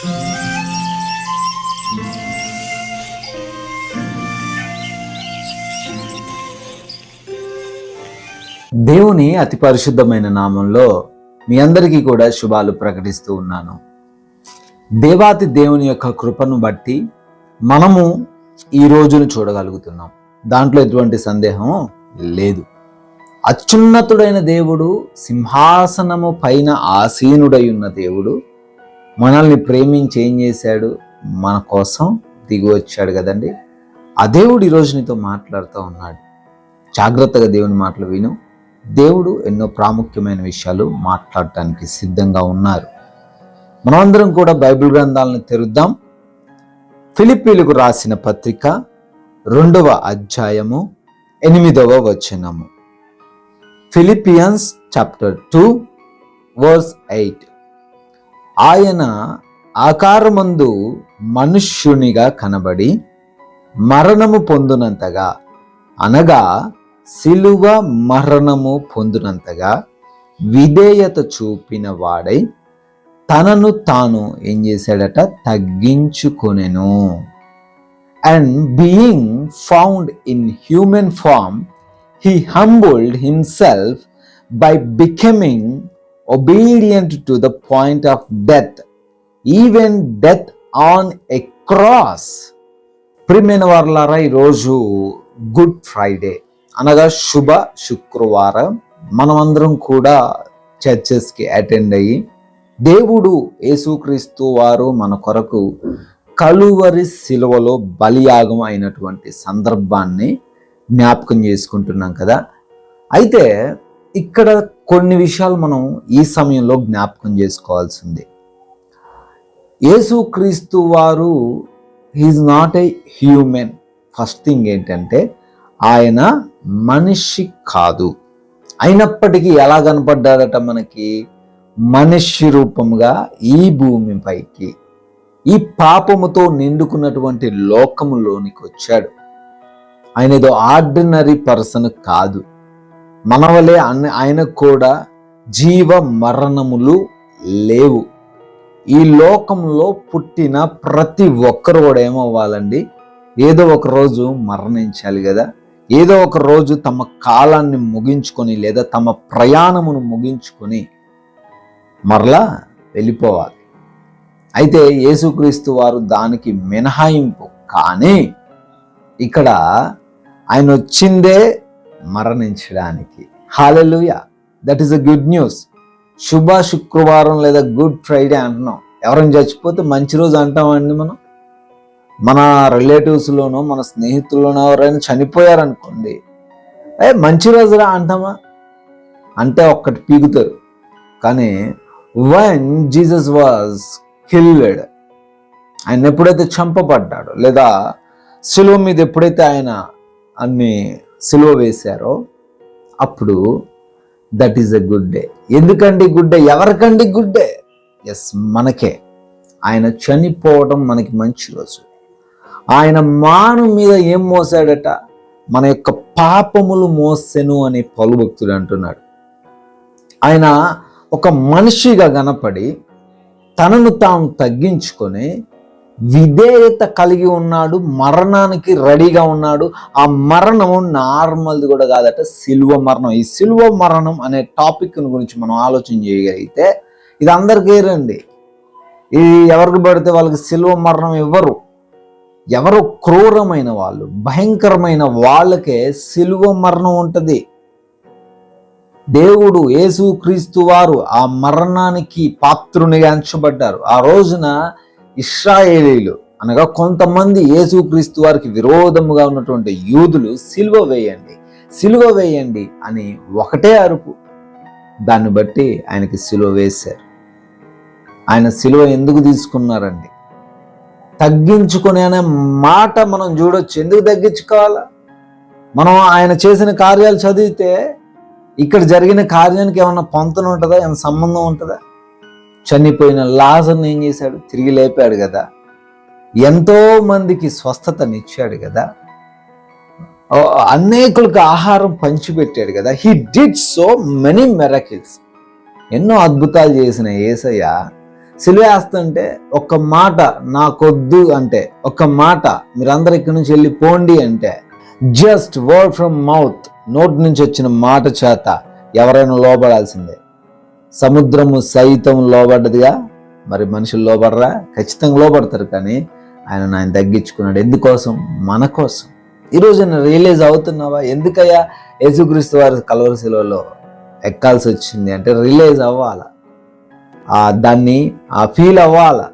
దేవుని అతి పరిశుద్ధమైన నామంలో మీ అందరికీ కూడా శుభాలు ప్రకటిస్తూ ఉన్నాను. దేవాతి దేవుని యొక్క కృపను బట్టి మనము ఈ రోజును చూడగలుగుతున్నాం. దాంట్లో ఎటువంటి సందేహం లేదు. అత్యున్నతుడైన దేవుడు, సింహాసనము పైన ఆసీనుడై ఉన్న దేవుడు మనల్ని ప్రేమించి ఏం చేశాడు? మన కోసం దిగి వచ్చాడు కదండి. ఆ దేవుడు ఈరోజు నీతో మాట్లాడుతూ ఉన్నాడు. జాగ్రత్తగా దేవుని మాటలు విను. దేవుడు ఎన్నో ప్రాముఖ్యమైన విషయాలు మాట్లాడటానికి సిద్ధంగా ఉన్నారు. మనమందరం కూడా బైబిల్ గ్రంథాలను తెరుద్దాం. ఫిలిప్పీలకు రాసిన పత్రిక 2వ అధ్యాయము 8వ వచనము. Philippians chapter 2 verse 8. ఆయన ఆకారమందు మనుష్యునిగా కనబడి మరణము పొందునంతగా, అనగా సిలువ మరణము పొందునంతగా విధేయత చూపిన వాడై తనను తాను ఏం చేశాడట? తగ్గించుకొనెను. And being found in human form he humbled himself by becoming obedient to the point of death, even death on a cross. ప్రియమైన వారలారా, ఈరోజు గుడ్ ఫ్రైడే అనగా శుభ శుక్రవారం. మనమందరం కూడా చర్చెస్కి అటెండ్ అయ్యి దేవుడు యేసుక్రీస్తు వారు మన కొరకు కలువరి శిలువలో బలియాగం అయినటువంటి సందర్భాన్ని జ్ఞాపకం చేసుకుంటున్నాం కదా. అయితే ఇక్కడ కొన్ని విషయాలు మనం ఈ సమయంలో జ్ఞాపకం చేసుకోవాల్సింది. యేసుక్రీస్తు వారు he is not a human. First thing ఏంటంటే ఆయన మనిషి కాదు. అయినప్పటికీ ఎలా కనపడ్డాడట మనకి? మనిషి రూపంగా ఈ భూమిపైకి, ఈ పాపముతో నిండుకున్నటువంటి లోకములోనికి వచ్చాడు. ఆయన ఏదో ఆర్డినరీ పర్సన్ కాదు. మన వలె ఆయనకు కూడా జీవ మరణములు లేవు. ఈ లోకంలో పుట్టిన ప్రతి ఒక్కరు కూడా ఏమవ్వాలండి? ఏదో ఒక రోజు మరణించాలి కదా. ఏదో ఒక రోజు తమ కాలాన్ని ముగించుకొని లేదా తమ ప్రయాణమును ముగించుకొని మరలా వెళ్ళిపోవాలి. అయితే యేసుక్రీస్తు వారు దానికి మినహాయింపు. కానీ ఇక్కడ ఆయన వచ్చిందే మరణించడానికి. Hallelujah, that is a good news. శుభ శుక్రవారం లేదా గుడ్ ఫ్రైడే అంటున్నాం. ఎవరైనా చచ్చిపోతే మంచి రోజు అంటామండి మనం. మన రిలేటివ్స్లోనో మన స్నేహితుల్లోనో ఎవరైనా చనిపోయారనుకోండి, మంచి రోజురా అంటామా? అంటే ఒక్కటి పీగుతారు. కానీ when Jesus was killed, ఆయన ఎప్పుడైతే చంపబడ్డాడో లేదా సిలువ మీద ఎప్పుడైతే ఆయన అన్ని సిలువ వేశారో అప్పుడు that is a good day. ఎందుకండి గుడ్ డే? ఎవరికండి గుడ్ డే? ఎస్, మనకే. ఆయన చనిపోవడం మనకి మంచి రోజు. ఆయన మాను మీద ఏం మోసాడట? మన యొక్క పాపములు మోసెను అని పౌలు భక్తుడు అంటున్నాడు. ఆయన ఒక మనిషిగా కనపడి తనను తాను తగ్గించుకొని విధేయత కలిగి ఉన్నాడు. మరణానికి రెడీగా ఉన్నాడు. ఆ మరణము నార్మల్ది కూడా కాదట, సిలువ మరణం. ఈ సిలువ మరణం అనే టాపిక్ గురించి మనం ఆలోచన చేయగలిగితే ఇది అందరికీ రండి. ఇది ఎవరికి పడితే వాళ్ళకి సిలువ మరణం ఇవ్వరు. ఎవరో క్రూరమైన వాళ్ళు, భయంకరమైన వాళ్ళకే సిలువ మరణం ఉంటుంది. దేవుడు యేసుక్రీస్తు వారు ఆ మరణానికి పాత్రునిగా ఎంచబడ్డారు. ఆ రోజున ఇశ్రాయేలీలు అనగా కొంతమంది యేసుక్రీస్తు వారికి విరోధముగా ఉన్నటువంటి యూదులు సిలువ వేయండి, సిలువ వేయండి అని ఒకటే అరుపు. దాన్ని బట్టి ఆయనకి సిలువ వేశారు. ఆయన సిలువ ఎందుకు తీసుకున్నారండి? తగ్గించుకొని అనే మాట మనం చూడొచ్చు. ఎందుకు తగ్గించుకోవాలా? మనం ఆయన చేసిన కార్యాలు చదివితే ఇక్కడ జరిగిన కార్యానికి ఏమన్నా పొంతన ఉంటుందా? ఏమైనా సంబంధం ఉంటుందా? చనిపోయిన లాజర్ని ఏం చేశాడు? తిరిగి లేపాడు కదా. ఎంతో మందికి స్వస్థతనిచ్చాడు కదా. అనేకులకు ఆహారం పంచిపెట్టాడు కదా. He did so many miracles. ఎన్నో అద్భుతాలు చేసిన యేసయ్య సిలువేస్తుంటే ఒక్క మాట నాకొద్దు అంటే, ఒక్క మాట మీరందరూ ఇక్కడి నుంచి వెళ్ళి పోండి అంటే, జస్ట్ వర్డ్ ఫ్రమ్ మౌత్, నోటి నుంచి వచ్చిన మాట చేత ఎవరైనా లోబడాల్సిందే. సముద్రము సైతం లోబడ్డదిగా, మరి మనుషులు లోబడరా? ఖచ్చితంగా లోబడతారు. కానీ ఆయన తగ్గించుకున్నాడు. ఎందుకోసం? మన కోసం. ఈరోజు నేను రియలైజ్ అవుతున్నావా? ఎందుకయ్యా యేసుక్రీస్తు వారి కల్వరి శిలువలో ఎక్కాల్సి వచ్చింది అంటే రియలైజ్ అవ్వాలా, దాన్ని ఫీల్ అవ్వాలా.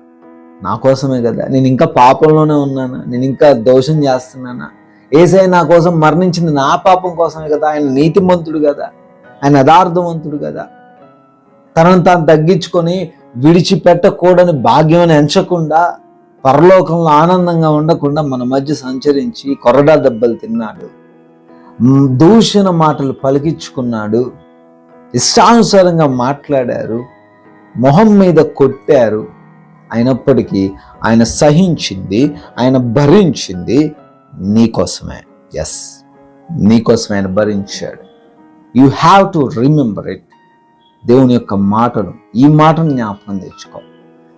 నా కోసమే కదా, నేను ఇంకా పాపంలోనే ఉన్నానా, నేను ఇంకా దోషం చేస్తున్నానా? యేసయ్య నా కోసం మరణించింది నా పాపం కోసమే కదా. ఆయన నీతిమంతుడు కదా, ఆయన యథార్థవంతుడు కదా. తనను తాను తగ్గించుకొని విడిచిపెట్టకూడని భాగ్యం ఎంచకుండా, పరలోకంలో ఆనందంగా ఉండకుండా మన మధ్య సంచరించి కొరడా దెబ్బలు తిన్నాడు, దూషణ మాటలు పలికించుకున్నాడు, ఇష్టానుసారంగా మాట్లాడారు, మొహం మీద కొట్టారు. అయినప్పటికీ ఆయన సహించింది, ఆయన భరించింది నీకోసమే. ఎస్, నీకోసమే ఆయన భరించాడు. You have to remember it. దేవుని యొక్క మాటను, ఈ మాటను జ్ఞాపకం తెచ్చుకో.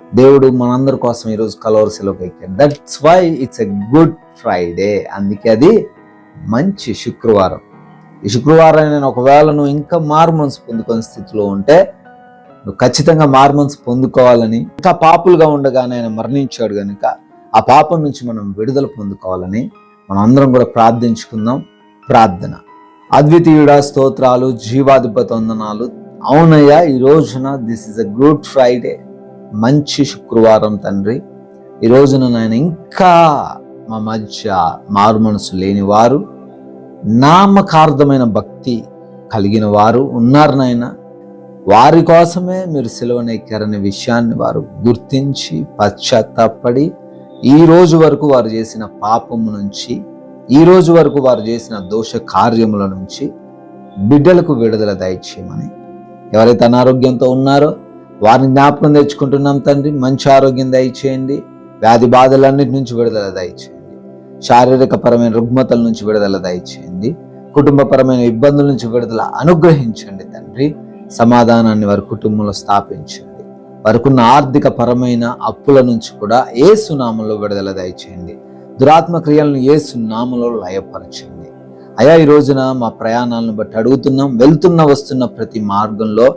దేవుడు మనందరి కోసం ఈరోజు కల్వరి శిలువకు ఎక్కాడు. That's why it's a good Friday. అందుకే అది మంచి శుక్రవారం. ఈ శుక్రవారం నేను ఒకవేళ నువ్వు ఇంకా మారుమనసు పొందుకునే స్థితిలో ఉంటే, నువ్వు ఖచ్చితంగా మారుమనసు పొందుకోవాలని, ఇంకా పాపులుగా ఉండగానే ఆయన మరణించాడు కనుక ఆ పాపం నుంచి మనం విడుదల పొందుకోవాలని మనం అందరం కూడా ప్రార్థించుకుందాం. ప్రార్థన. అద్వితీయుడా, స్తోత్రాలు, జీవాధిపతి వందనాలు. అవునయ్యా, ఈ రోజున this is a good Friday, మంచి శుక్రవారం తండ్రి. ఈ రోజున నాయన ఇంకా మా మధ్య మారుమనసు లేని వారు, నామకార్థమైన భక్తి కలిగిన వారు ఉన్నారు నాయన. వారి కోసమే మీరు సిలువనెక్కారనే విషయాన్ని వారు గుర్తించి పశ్చాత్తాపడి, ఈ రోజు వరకు వారు చేసిన పాపము నుంచి, ఈ రోజు వరకు వారు చేసిన దోష కార్యముల నుంచి బిడ్డలకు విడుదల దయచేయమని, ఎవరైతే అనారోగ్యంతో ఉన్నారో వారిని జ్ఞాపకం తెచ్చుకుంటున్నాం తండ్రి. మంచి ఆరోగ్యం దయచేయండి, వ్యాధి బాధలన్నిటి నుంచి విడుదల దయచేయండి, శారీరక పరమైన రుగ్మతల నుంచి విడుదల దయచేయండి, కుటుంబపరమైన ఇబ్బందుల నుంచి విడుదల అనుగ్రహించండి తండ్రి. సమాధానాన్ని వారి కుటుంబంలో స్థాపించండి. వారికున్న ఆర్థిక పరమైన అప్పుల నుంచి కూడా యేసు నామములో విడుదల దయచేయండి. దురాత్మ క్రియలను యేసు నామములో లయపరచండి. అయా, ఈ రోజున మా ప్రయాణాలను బట్టి అడుగుతున్నాం, వెళ్తున్న వస్తున్న ప్రతి మార్గంలో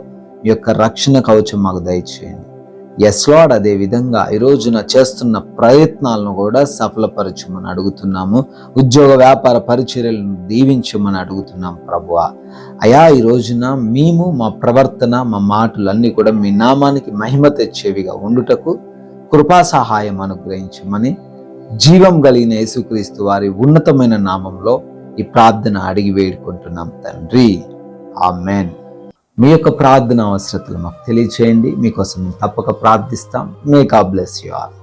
మీ యొక్క రక్షణ కవచం మాకు దయచేయండి. ఎస్ లార్డ్, అదే విధంగా ఈ రోజున చేస్తున్న ప్రయత్నాలను కూడా సఫలపరచమని అడుగుతున్నాము. ఉద్యోగ వ్యాపార పరిచర్యలను దీవించమని అడుగుతున్నాం ప్రభువా. అయా, ఈ రోజున మేము మా ప్రవర్తన, మా మాటలన్నీ కూడా మీ నామానికి మహిమ తెచ్చేవిగా ఉండుటకు కృపా సహాయం అనుగ్రహించమని జీవం కలిగిన యేసుక్రీస్తు వారి ఉన్నతమైన నామంలో ఈ ప్రార్థన అడిగి వేడుకుంటున్నాం తండ్రి. ఆమేన్. మీ యొక్క ప్రార్థన అవసరతలు మాకు తెలియచేయండి. మీకోసం తప్పక ప్రార్థిస్తాం. May God bless you all.